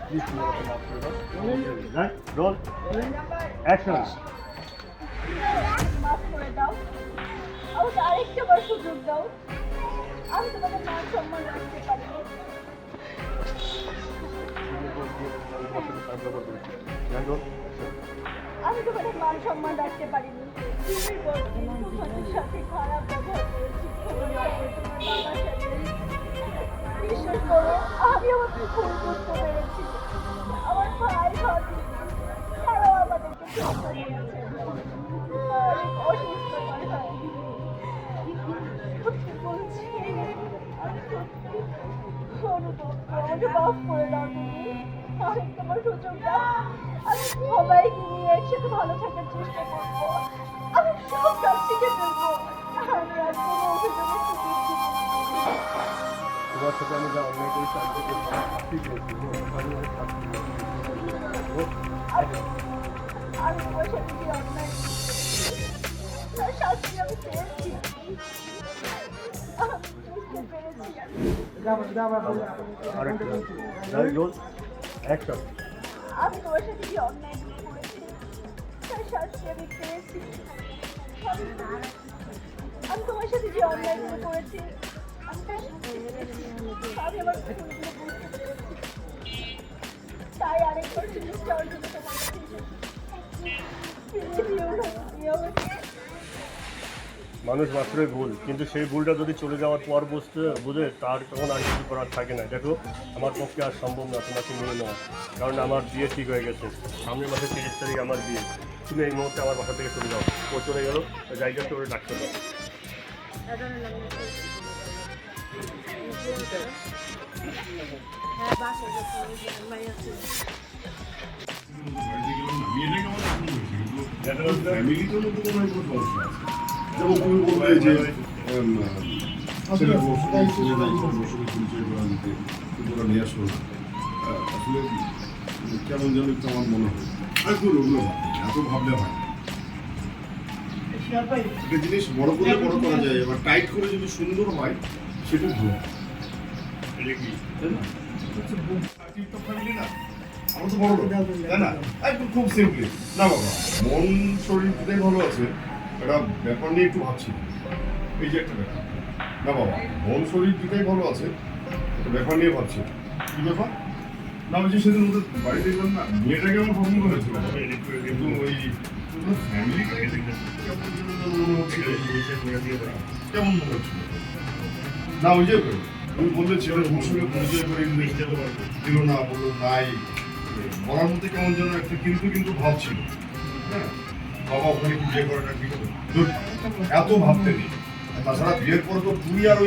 Please তুমি আমাকে মাফ করে দাও। Right, roll, action. মাফ করে দাও, আমাকে আরেকটা বার সুযোগ দাও। আমি তোমাদের মান সম্মান রাখতে পারিনি। আমি তোমাদের মান সম্মান রাখতে পারিনি। দিনের পর দিন তোমাদের সাথে খারাপ ব্যবহার করেছি। তোমার বাবার সাথে বিশ্বাস করো, আমি আমার ভুল বুঝতে পেরেছি। আমার ভাই ভাবি তারাও আমাদেরকে ধোঁকা দিয়েছে। অনেক অসুস্থ হয়। সত্যি বলছি, আমি সত্যি অনুভব করো, আমাকে মাফ করে দাও তুমি। আমি তোমার সুযোগ দাও, আমি সবাইকে নিয়ে একসাথে ভালো থাকার চেষ্টা করবো। আমি সব কাজ শিখে ফেলবো। আমি আর কোনো অভিযোগের সুযোগ দিব না। তোমার সাথে আমি যা অন্যায় করেছি আমি ঠিক বলছি। আমি তোমার সাথে যে অন্যায় করেছি, তার শাস্তি আমি পেয়েছি। আমি বুঝতে পেরেছি। Roll, action. আমি তোমার সাথে যে অন্যায় করেছি, তার শাস্তি আমি পেয়েছি। আমি তোমার সাথে যে অন্যায়গুলো করেছি, আমি তার শাস্তি পেয়েছি। আমি আমার ভুলগুলো বুঝতে পেরেছি। তাই আরেকবার সুযোগ চাওয়ার জন্য তোমার কাছে এসেছি। ফিরিয়ে দিও না তুমি আমাকে। মানুষ মাত্রই ভুল, কিন্তু সেই ভুলটা যদি চলে যাওয়ার পর বুঝে তার তখন আর কিছু করার থাকে না। দেখো, আমার পক্ষে আর সম্ভব না তোমাকে মেনে নেওয়া, কারণ আমার বিয়ে ঠিক হয়ে গেছে। সামনের মাসে 30 তারিখ আমার বিয়ে। তুমি এই মুহূর্তে আমার বাসা থেকে চলে যাও। ও চলে গেল, জায়গাটা ওরে ডাক্তার দাও। ফ্যামিলিতে মধ্যে কোনো না কোনো সমস্যা আছে। যেমন তুমি বললে যে ছেলের বসে ছেলে দায়িত্ব বসে পরিচয় করা দিতে কিন্তু ওরা নিয়ে আসলো না। আসলে কেমন যেন একটু আমার মনে হয় আর তোর ওগুলো এত ভাবলে হয়। একটা জিনিস বড় করলে বড় করা যায়, এবার টাইট করে যদি সুন্দর হয় সেটা ভালো। এটা কি তাই না? ফ্যামিলি না, আমার তো বড় তাই না? একদম খুব সিম্পলি না বাবা, মন শরীর দুটাই ভালো আছে, একটা ব্যাপার নিয়ে একটু ভাবছি। এই যে একটা ব্যাপার না বাবা, মন শরীর দুটাই ভালো আছে, একটা ব্যাপার নিয়ে ভাবছি। কি ব্যাপার না, বলছি সেদিন ওদের বাড়িতে গেলাম না, মেয়েটাকে আমার পছন্দ হয়েছিল, কিন্তু ওই ফ্যামিলিটাকে কেমন মনে হচ্ছিল না। ওই যে তুমি বললে ছেলের সঙ্গে পরিচয় করে দিল না, বললো নাই, বলার মধ্যে কেমন যেন একটা কিন্তু কিন্তু ভাব ছিল। হ্যাঁ, বাবা ওখানে কি বিয়ে করাটা ঠিক হবে? এত ভাবতে নেই। তাছাড়া বিয়ের পরে তো তুই আর